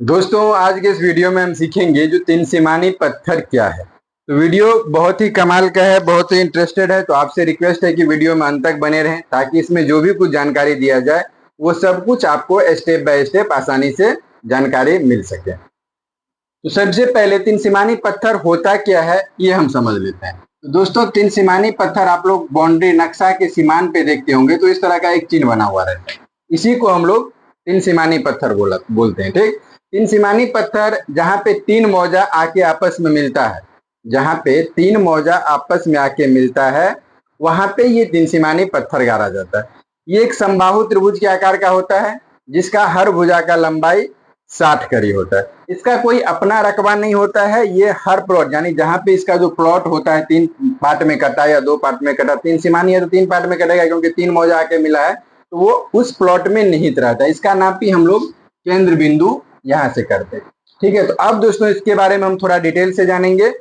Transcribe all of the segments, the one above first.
दोस्तों आज के इस वीडियो में हम सीखेंगे जो तीन सीमानी पत्थर क्या है। तो वीडियो बहुत ही कमाल का है, बहुत ही इंटरेस्टेड है। तो आपसे रिक्वेस्ट है कि वीडियो में अंत तक बने रहें ताकि इसमें जो भी कुछ जानकारी दिया जाए वो सब कुछ आपको स्टेप बाय स्टेप आसानी से जानकारी मिल सके। तो सबसे पहले तीन सीमानी पत्थर होता क्या है ये हम समझ लेते हैं। तो दोस्तों तीन सीमानी पत्थर आप लोग बाउंड्री नक्शा के सीमान पे देखते होंगे तो इस तरह का एक चिन्ह बना हुआ रहता है, इसी को हम लोग तीन सीमानी पत्थर बोलते हैं। ठीक, तीन सीमानी पत्थर जहां पे तीन मौजा आके आपस में मिलता है, जहां पे तीन मौजा आपस में आके मिलता है वहां पे ये तीन सीमानी पत्थर गाड़ा जाता है। ये एक समबाहु त्रिभुज के आकार का होता है जिसका हर भुजा का लंबाई 60 कड़ी होता है। इसका कोई अपना रकबा नहीं होता है, ये हर प्लॉट यानी जहां पे इसका जो प्लॉट होता है तीन पार्ट में कटा या दो पार्ट में कटा, तीन सीमानी है तो तीन पार्ट में कटेगा क्योंकि तीन मौजा आके मिला है तो वो उस प्लॉट में निहित रहता है। इसका नाप भी हम लोग केंद्र बिंदु यहां से करते हैं। ठीक है, तो अब दोस्तों इसके बारे में हम थोड़ा डिटेल से जानेंगे,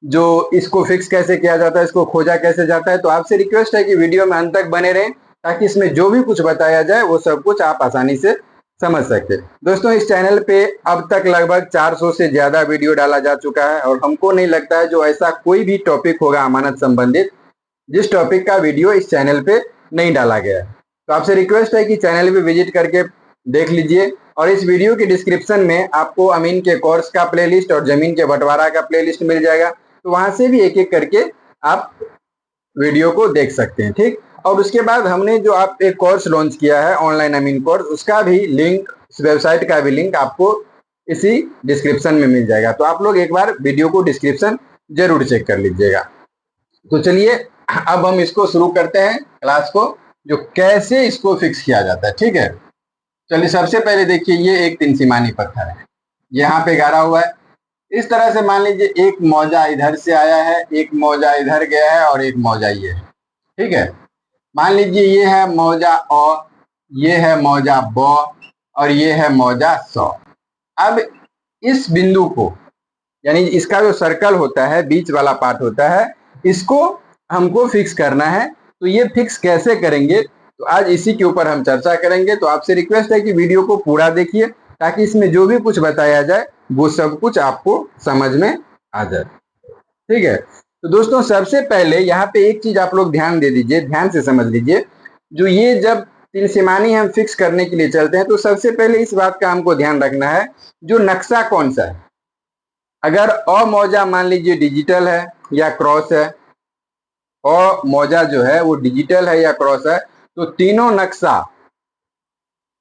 जो इसको फिक्स कैसे किया जाता है, इसको खोजा कैसे जाता है। तो आपसे रिक्वेस्ट है कि वीडियो में अंत तक बने रहें ताकि इसमें जो भी कुछ बताया जाए वो सब कुछ आप आसानी से समझ सकते। दोस्तों इस चैनल पे अब तक लगभग 400 से ज्यादा वीडियो डाला जा चुका है और हमको नहीं लगता है जो ऐसा कोई भी टॉपिक होगा अमानत संबंधित जिस टॉपिक का वीडियो इस चैनल पे नहीं डाला गया है। तो आपसे रिक्वेस्ट है कि चैनल पे विजिट करके देख लीजिए और इस वीडियो के डिस्क्रिप्शन में आपको अमीन के कोर्स का प्लेलिस्ट और जमीन के बंटवारा का प्लेलिस्ट मिल जाएगा, तो वहां से भी एक एक करके आप वीडियो को देख सकते हैं। ठीक, और उसके बाद हमने जो आप एक कोर्स लॉन्च किया है ऑनलाइन अमीन कोर्स, उसका भी लिंक, उस वेबसाइट का भी लिंक आपको इसी डिस्क्रिप्शन में मिल जाएगा। तो आप लोग एक बार वीडियो को डिस्क्रिप्शन जरूर चेक कर लीजिएगा। तो चलिए अब हम इसको शुरू करते हैं क्लास को, जो कैसे इसको फिक्स किया जाता है। ठीक है, चलिए सबसे पहले देखिए ये एक तीन सीमानी पत्थर है, यहाँ पे गाड़ा हुआ है। इस तरह से मान लीजिए एक मौजा इधर से आया है, एक मौजा इधर गया है और एक मौजा ये है। ठीक है, मान लीजिए ये है मौजा अ, ये है मौजा ब और ये है मौजा स। अब इस बिंदु को यानी इसका जो सर्कल होता है, बीच वाला पार्ट होता है, इसको हमको फिक्स करना है। तो ये फिक्स कैसे करेंगे तो आज इसी के ऊपर हम चर्चा करेंगे। तो आपसे रिक्वेस्ट है कि वीडियो को पूरा देखिए ताकि इसमें जो भी कुछ बताया जाए वो सब कुछ आपको समझ में आ जाए। ठीक है, तो दोस्तों सबसे पहले यहाँ पे एक चीज आप लोग ध्यान दे दीजिए, ध्यान से समझ लीजिए। जो ये जब तीन सीमानी हम फिक्स करने के लिए चलते हैं तो सबसे पहले इस बात का हमको ध्यान रखना है जो नक्शा कौन सा है। अगर अ मौजा मान लीजिए डिजिटल है या क्रॉस है, अ मौजा जो है वो डिजिटल है या क्रॉस है, तो तीनों नक्शा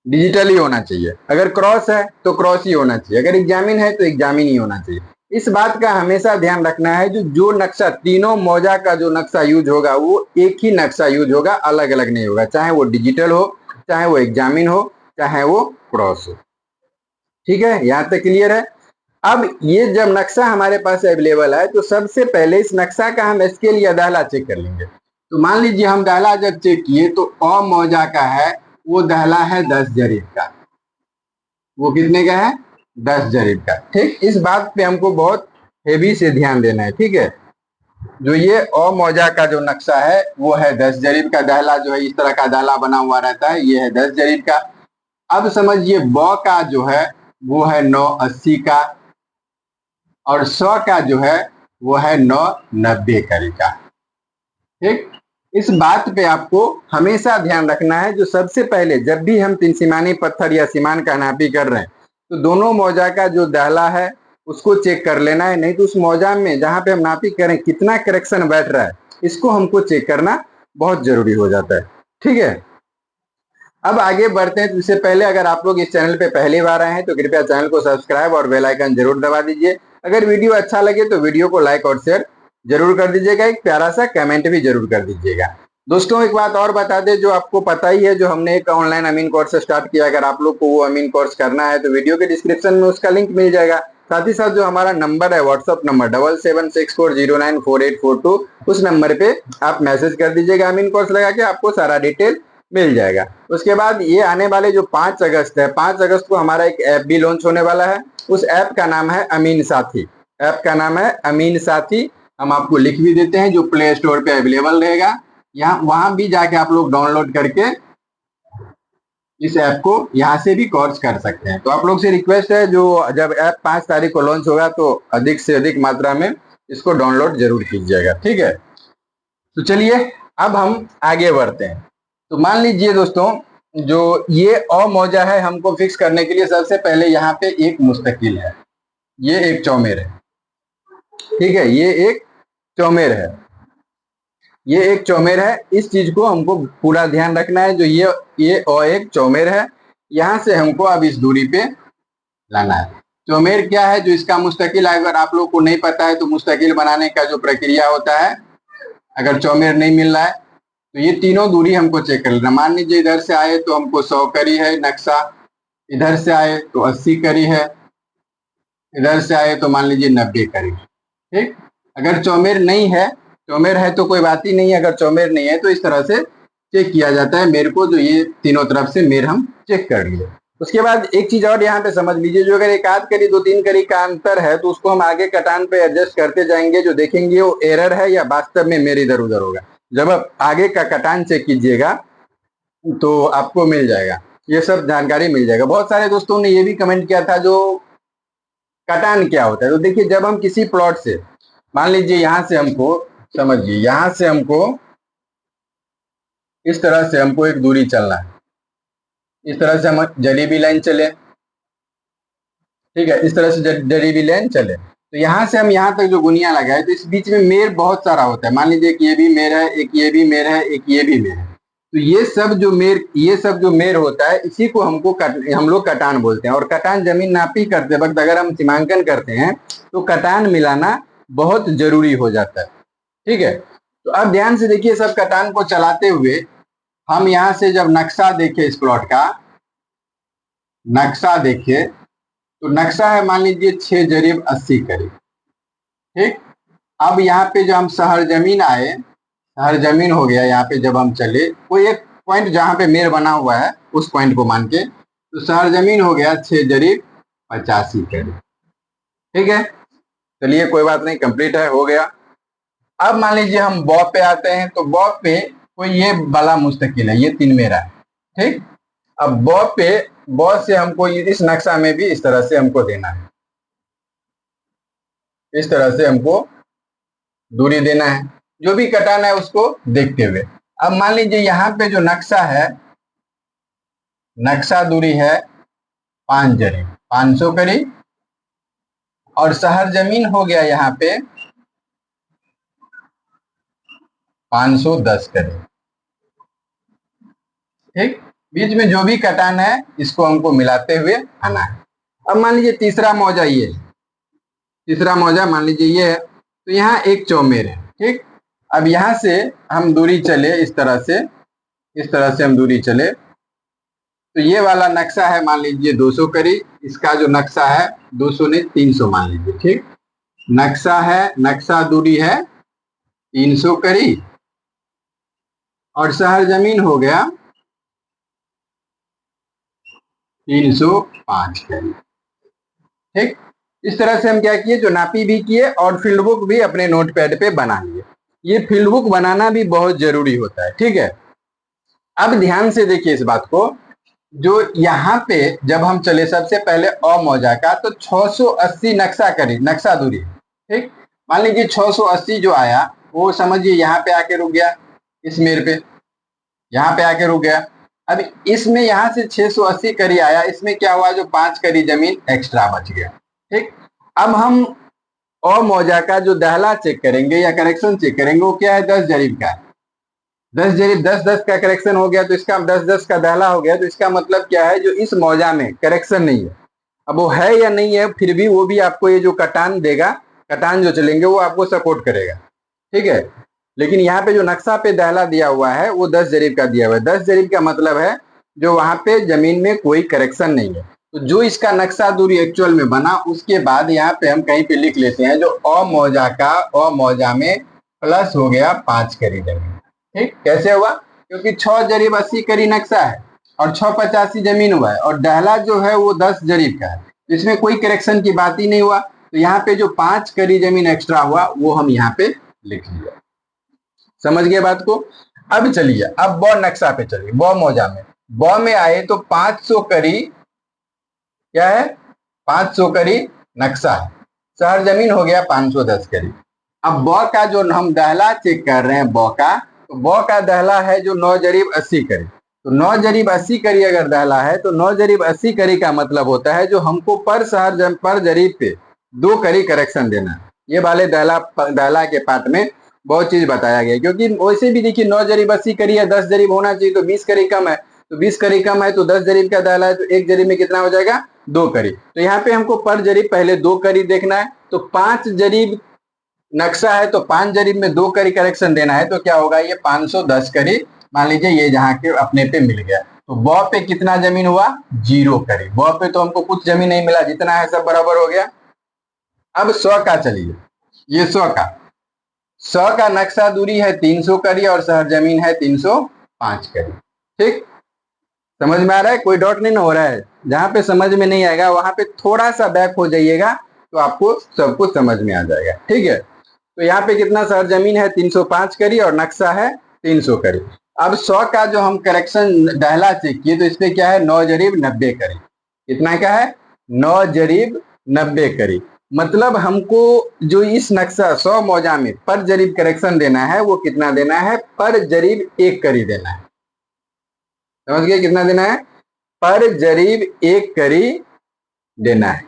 डिजिटल ही होना चाहिए। अगर क्रॉस है तो क्रॉस ही होना चाहिए, अगर एग्जामिन है तो एग्जामिन ही होना चाहिए। इस बात का हमेशा ध्यान रखना है जो नक्शा तीनों मौजा का जो नक्शा यूज होगा वो एक ही नक्शा यूज होगा, अलग अलग नहीं होगा, चाहे वो डिजिटल हो, चाहे वो एग्जामिन हो, चाहे वो क्रॉस हो। ठीक है, यहाँ तक क्लियर है। अब ये जब नक्शा हमारे पास अवेलेबल है तो सबसे पहले इस नक्शा का हम स्केल या दाहला चेक कर लेंगे। तो मान लीजिए हम दाहला जब चेक किए तो अ मौजा का है वो दाहला है 10 जरीब का। वो कितने का है? 10 जरीब का। ठीक, इस बात पे हमको बहुत हेवी से ध्यान देना है। ठीक है, जो ये अ मौजा का जो नक्शा है वो है 10 जरीब का। दाहला जो है इस तरह का दाहला बना हुआ रहता है, ये है 10 जरीब का। अब समझिए ब का जो है वो है 980 का और 100 का जो है वो है 990 कड़ी का। ठीक, इस बात पे आपको हमेशा ध्यान रखना है। जो सबसे पहले जब भी हम तीन सीमानी पत्थर या सीमान का नापी कर रहे हैं तो दोनों मौजा का जो दाहला है उसको चेक कर लेना है, नहीं तो उस मौजा में जहां पे हम नापी करें कितना करेक्शन बैठ रहा है इसको हमको चेक करना बहुत जरूरी हो जाता है। ठीक है, अब आगे बढ़ते हैं। तो इससे पहले अगर आप लोग इस चैनल पे पहली बार आए हैं तो कृपया चैनल को सब्सक्राइब और बेल आइकन जरूर दबा दीजिए। अगर वीडियो अच्छा लगे तो वीडियो को लाइक और शेयर जरूर कर दीजिएगा, एक प्यारा सा कमेंट भी जरूर कर दीजिएगा। दोस्तों एक बात और बता दें, जो आपको पता ही है, जो हमने एक ऑनलाइन अमीन कोर्स स्टार्ट किया, अगर आप लोग को वो अमीन कोर्स करना है तो वीडियो के डिस्क्रिप्शन में उसका लिंक मिल जाएगा। साथ ही साथ जो हमारा नंबर है व्हाट्सअप नंबर 7764094842, उस नंबर पे आप मैसेज कर दीजिएगा, अमीन कोर्स लगा के आपको सारा डिटेल मिल जाएगा। उसके बाद ये आने वाले जो 5 अगस्त है, 5 अगस्त को हमारा एक ऐप भी लॉन्च होने वाला है। उस ऐप का नाम है अमीन साथी। ऐप का नाम है अमीन साथी, हम आपको लिख भी देते हैं, जो प्ले स्टोर पे अवेलेबल रहेगा। यहाँ वहां भी जाके आप लोग डाउनलोड करके इस ऐप को यहाँ से भी कॉर्स कर सकते हैं। तो आप लोग से रिक्वेस्ट है, जो जब ऐप 5 तारीख को लॉन्च होगा तो अधिक से अधिक मात्रा में इसको डाउनलोड जरूर कीजिएगा, ठीक है। तो चलिए अब हम आगे बढ़ते हैं। तो मान लीजिए दोस्तों, जो ये अ मौजा है, हमको फिक्स करने के लिए सबसे पहले यहाँ पे एक मुस्तकिल है, ये एक चौमेर है, ठीक है, ये एक चौमेर है, ये एक चौमेर है। इस चीज को हमको पूरा ध्यान रखना है, जो ये और एक चौमेर है, यहां से हमको अब इस दूरी पे लाना है। चौमेर क्या है, जो इसका मुस्तकिल, अगर आप लोग को नहीं पता है तो मुस्तकिल बनाने का जो प्रक्रिया होता है, अगर चौमेर नहीं मिल रहा है तो ये तीनों दूरी हमको चेक कर लेना। मान लीजिए इधर से आए तो हमको 100 करी है नक्शा, इधर से आए तो 80 करी है, इधर से आए तो मान लीजिए 90 करी, ठीक। अगर चौमेर नहीं है, चौमेर है तो कोई बात ही नहीं है, अगर चौमेर नहीं है तो इस तरह से चेक किया जाता है मेर को, जो ये तीनों तरफ से मेर हम चेक कर लिए। उसके बाद एक चीज और यहाँ पे समझ लीजिए, जो अगर एक आध करी 2-3 करी का अंतर है तो उसको हम आगे कटान पे एडजस्ट करते जाएंगे, जो देखेंगे वो एरर है या वास्तव में मेर इधर उधर होगा। जब आप आगे का कटान चेक कीजिएगा तो आपको मिल जाएगा, ये सब जानकारी मिल जाएगा। बहुत सारे दोस्तों ने ये भी कमेंट किया था, जो कटान क्या होता है। तो देखिए, जब हम किसी प्लॉट से, मान लीजिए यहां से हमको, समझिए यहां से हमको इस तरह से हमको एक दूरी चलना है, इस तरह से हम जरीबी लाइन चले, ठीक है, इस तरह से जरीबी लाइन चले, तो यहां से हम यहां तक जो गुनिया लगाए, तो इस बीच में मेर बहुत सारा होता है। मान लीजिए कि ये भी मेर है, एक ये भी मेर है, एक ये भी मेर है। तो ये सब जो मेर होता है, इसी को हम लोग कटान बोलते हैं। और कटान जमीन नापी करते वक्त अगर हम सीमांकन करते हैं तो कटान मिलाना बहुत जरूरी हो जाता है, ठीक है। तो अब ध्यान से देखिए, सब कटान को चलाते हुए हम यहां से जब नक्शा देखे, इस प्लॉट का नक्शा देखे, तो नक्शा है मान लीजिए 6 जरीब 80 करीब, ठीक। अब यहाँ पे जो हम शहर जमीन आए, शहर जमीन हो गया, यहाँ पे जब हम चले कोई एक पॉइंट जहाँ पे मेर बना हुआ है उस पॉइंट को मान के, तो शहर जमीन हो गया 6 जरीब 85 करीब, ठीक है। चलिए कोई बात नहीं, कंप्लीट है, हो गया। अब मान लीजिए हम बॉ पे आते हैं, तो बॉ पे कोई ये वाला मुस्तकिल है, ये 3 मेरा है, ठीक। अब बॉ से हमको इस नक्शा में भी इस तरह से हमको देना है, इस तरह से हमको दूरी देना है, जो भी कटाना है उसको देखते हुए। अब मान लीजिए यहाँ पे जो नक्शा है, नक्शा दूरी है 5 जरीब 500 करीब, और शहर जमीन हो गया यहाँ पे 510 करीब, ठीक। बीच में जो भी कटान है इसको हमको मिलाते हुए आना है। अब मान लीजिए तीसरा मौजा ये है, तीसरा मौजा मान लीजिए ये है, तो यहाँ एक चौमेर है, ठीक। अब यहाँ से हम दूरी चले, इस तरह से हम दूरी चले, तो ये वाला नक्शा है मान लीजिए 200 करीब, इसका जो नक्शा है 200 नहीं 300 मान लीजिए, ठीक। नक्शा है, नक्शा दूरी है 300 करीब, और शहर जमीन हो गया 305 करीब, ठीक। इस तरह से हम क्या किए, जो नापी भी किए और फील्ड बुक भी अपने नोटपैड पे बना लिए। ये फील्ड बुक बनाना भी बहुत जरूरी होता है, ठीक है। अब ध्यान से देखिए इस बात को, जो यहाँ पे जब हम चले सबसे पहले अ मौजा का, तो 680 नक्शा करी, नक्शा दूरी, ठीक। मान लीजिए 680 जो आया वो समझिए यहाँ पे आके रुक गया, इस मेर पे यहाँ पे आके रुक गया। अब इसमें यहाँ से 680 करी आया, इसमें क्या हुआ, जो 5 करी जमीन एक्स्ट्रा बच गया, ठीक। अब हम अ मौजा का जो दहला चेक करेंगे या करेक्शन चेक करेंगे, वो क्या है, 10 जरीब का है। 10 जरीब 10-10 का करेक्शन हो गया, तो इसका 10-10 का दहला हो गया, तो इसका मतलब क्या है, जो इस मौजा में करेक्शन नहीं है। अब वो है या नहीं है, फिर भी वो भी आपको ये जो कटान देगा, कटान जो चलेंगे वो आपको सपोर्ट करेगा, ठीक है। लेकिन यहाँ पे जो नक्शा पे दहला दिया हुआ है वो 10 जरीब का दिया हुआ है। 10 जरीब का मतलब है जो वहां पे जमीन में कोई करेक्शन नहीं है। तो जो इसका नक्शा दूरी एक्चुअल में बना, उसके बाद यहाँ पे हम कहीं पे लिख लेते हैं, जो अ मौजा का अ मौजा में प्लस हो गया 5 करी जमीन, ठीक। कैसे हुआ, क्योंकि 6 जरीब 80 करी नक्शा है और 685 जमीन हुआ है, और दहला जो है वो 10 जरीब का है, इसमें कोई करेक्शन की बात ही नहीं हुआ। तो यहाँ पे जो 5 करी जमीन एक्स्ट्रा हुआ वो हम यहाँ पे लिख लिया। समझ गए बात को। अब चलिए, अब बॉ नक्शा पे चलिए, बॉ मौजा में ब में आए तो 500 करी क्या है, 500 करी नक्शा है, शहर जमीन हो गया 510 करी। अब ब का जो हम दहला चेक कर रहे हैं ब का, तो ब का दहला है जो 9 जरीब 80 करी। तो 9 जरीब 80 करी अगर दहला है तो 9 जरीब 80 करी का मतलब होता है जो हमको पर शहर पर जरीब पे 2 करी करेक्शन देना है। ये वाले दहला के पार्ट में बहुत चीज बताया गया, क्योंकि वैसे भी देखिए 9 जरीब 80 करी है, 10 जरीब होना चाहिए, तो 20 करी कम है, तो 20 करी कम है तो 10 जरीब का दहला है, तो 1 जरीब में कितना हो जाएगा, 2 करी। तो यहाँ पे हमको पर जरीब पहले 2 करी देखना है, तो 5 जरीब नक्शा है तो 5 जरीब में 2 करी करेक्शन देना है, तो क्या होगा, ये 510 करी मान लीजिए ये जहाँ के अपने पे मिल गया। तो ब पे कितना जमीन हुआ, 0 करी। ब पे तो हमको कुछ जमीन नहीं मिला, जितना है सब बराबर हो गया। अब 100 का चलिए, ये 100 का, 100 का नक्शा दूरी है 300 करी और शहर जमीन है 305 करी। ठीक, समझ में आ रहा है, कोई डाउट नहीं ना हो रहा है? जहां पे समझ में नहीं आएगा वहां पे थोड़ा सा बैक हो जाइएगा तो आपको सब कुछ समझ में आ जाएगा। ठीक है, तो यहाँ पे कितना शहर जमीन है 305 करी और नक्शा है 300 करी। अब 100 का जो हम करेक्शन दहला चेक किए तो इसमें क्या है, 9 जरीब 90 करी। कितना क्या है, 9 जरीब 90 करी। मतलब हमको जो इस नक्शा 100 मौजा में पर जरीब करेक्शन देना है वो कितना देना है, पर जरीब 1 करी देना है। समझ गए, कितना देना है, पर जरीब 1 करी देना है।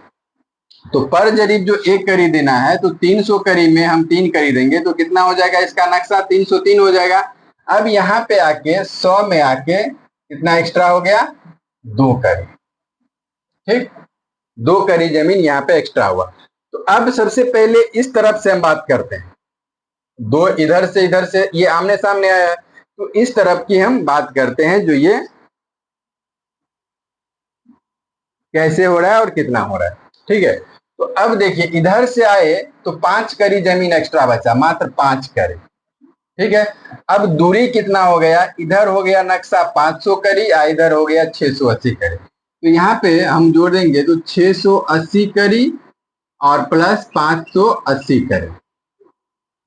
तो पर जरीब जो 1 करी देना है तो 300 करी में हम 3 करी देंगे तो कितना हो जाएगा इसका नक्शा, 303 हो जाएगा। अब यहाँ पे आके 100 में आके कितना एक्स्ट्रा हो गया, 2 करी। ठीक, 2 करी जमीन यहाँ पे एक्स्ट्रा हुआ। तो अब सबसे पहले इस तरफ से हम बात करते हैं, दो इधर से ये आमने सामने आया है, तो इस तरफ की हम बात करते हैं जो ये कैसे हो रहा है और कितना हो रहा है। ठीक है, तो अब देखिए इधर से आए तो 5 करी जमीन एक्स्ट्रा बचा, मात्र 5 करी। ठीक है, अब दूरी कितना हो गया, इधर हो गया नक्शा 500 करी, इधर हो गया 680 करी। तो यहाँ पे हम जोड़ देंगे तो 680 करी और प्लस 580 करी,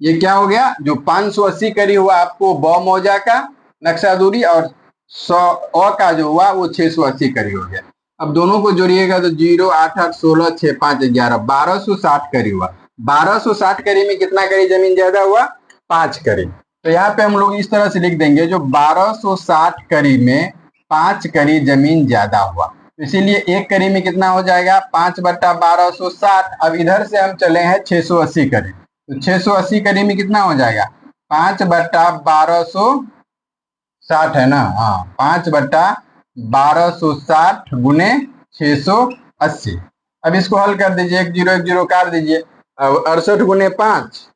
ये क्या हो गया, जो 580 करी हुआ आपको ब मौजा का नक्शा दूरी और 100 का जो हुआ वो 680 करी हो गया। अब दोनों को जोड़िएगा तो 0 8 8 16 6 5 11 1260 करी हुआ। 1260 करी में कितना करी जमीन ज्यादा हुआ, 5 करी। तो यहाँ पे हम लोग इस तरह से लिख देंगे जो 1260 करी में 5 करी जमीन ज्यादा हुआ, तो इसीलिए 1 करी में कितना हो जाएगा, 5/1260। अब इधर से हम चले हैं 680 करी, तो 680 करी में कितना हो जाएगा, 5/1260 है ना, हाँ 5/1260 गुने 680। अब इसको हल कर दीजिए, 1 0 काट दीजिए, अब 68 गुने 5,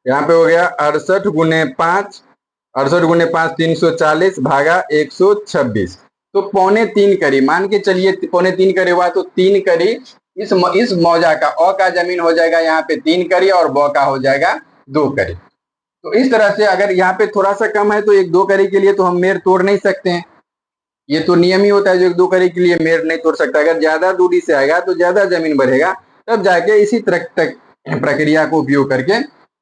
यहाँ पे हो गया 68 गुने 5, 68 गुने 5 340 भागा 126, तो 2.25 करी मान के चलिए, 2.25 करी हुआ, तो 3 करी इस मौजा का अ का जमीन हो जाएगा यहाँ पे 3 करी और ब का हो जाएगा 2 करी। तो इस तरह से अगर यहाँ पे थोड़ा सा कम है तो 1-2 करी के लिए तो हम मेर तोड़ नहीं सकते हैं, ये तो नियम ही होता है जो 1-2 करी के लिए मेर नहीं तोड़ सकता। अगर ज्यादा दूरी से आएगा तो ज्यादा जमीन बढ़ेगा, तब जाके इसी तरह तक प्रक्रिया को उपयोग करके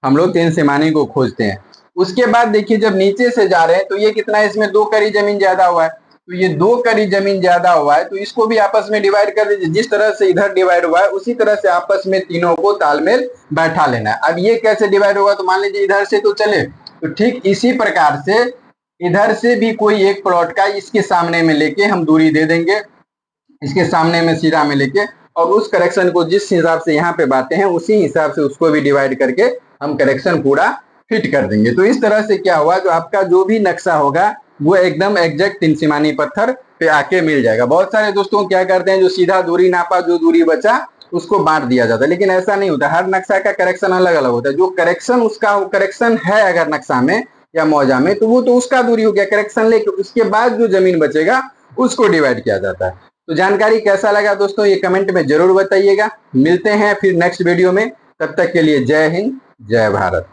हम लोग 3 सिमानी को खोजते हैं। उसके बाद देखिए जब नीचे से जा रहे हैं तो ये कितना है, इसमें 2 करी जमीन ज्यादा हुआ है, तो ये 2 करी जमीन ज्यादा हुआ है तो इसको भी आपस में डिवाइड कर दीजिए, जिस तरह से इधर डिवाइड हुआ है उसी तरह से आपस में तीनों को तालमेल बैठा लेना है। अब ये कैसे डिवाइड होगा, तो मान लीजिए इधर से तो चले, तो ठीक इसी प्रकार से इधर से भी कोई एक प्लॉट का इसके सामने में लेके हम दूरी दे देंगे, इसके सामने में सीधा में लेके, और उस करेक्शन को जिस हिसाब से यहाँ पे बातें हैं उसी हिसाब से उसको भी डिवाइड करके हम करेक्शन पूरा फिट कर देंगे। तो इस तरह से क्या हुआ, जो आपका जो भी नक्शा होगा वो एकदम एग्जैक्ट 3 सिमानी पत्थर पे आके मिल जाएगा। बहुत सारे दोस्तों क्या करते हैं, जो सीधा दूरी नापा जो दूरी बचा उसको बांट दिया जाता है, लेकिन ऐसा नहीं होता, हर नक्शा का करेक्शन अलग अलग होता है। जो करेक्शन उसका करेक्शन है अगर नक्शा में या मौजा में तो वो तो उसका दूरी हो गया, करेक्शन लेके उसके बाद जो जमीन बचेगा उसको डिवाइड किया जाता है। तो जानकारी कैसा लगा दोस्तों ये कमेंट में जरूर बताइएगा। मिलते हैं फिर नेक्स्ट वीडियो में, तब तक के लिए जय हिंद जय भारत।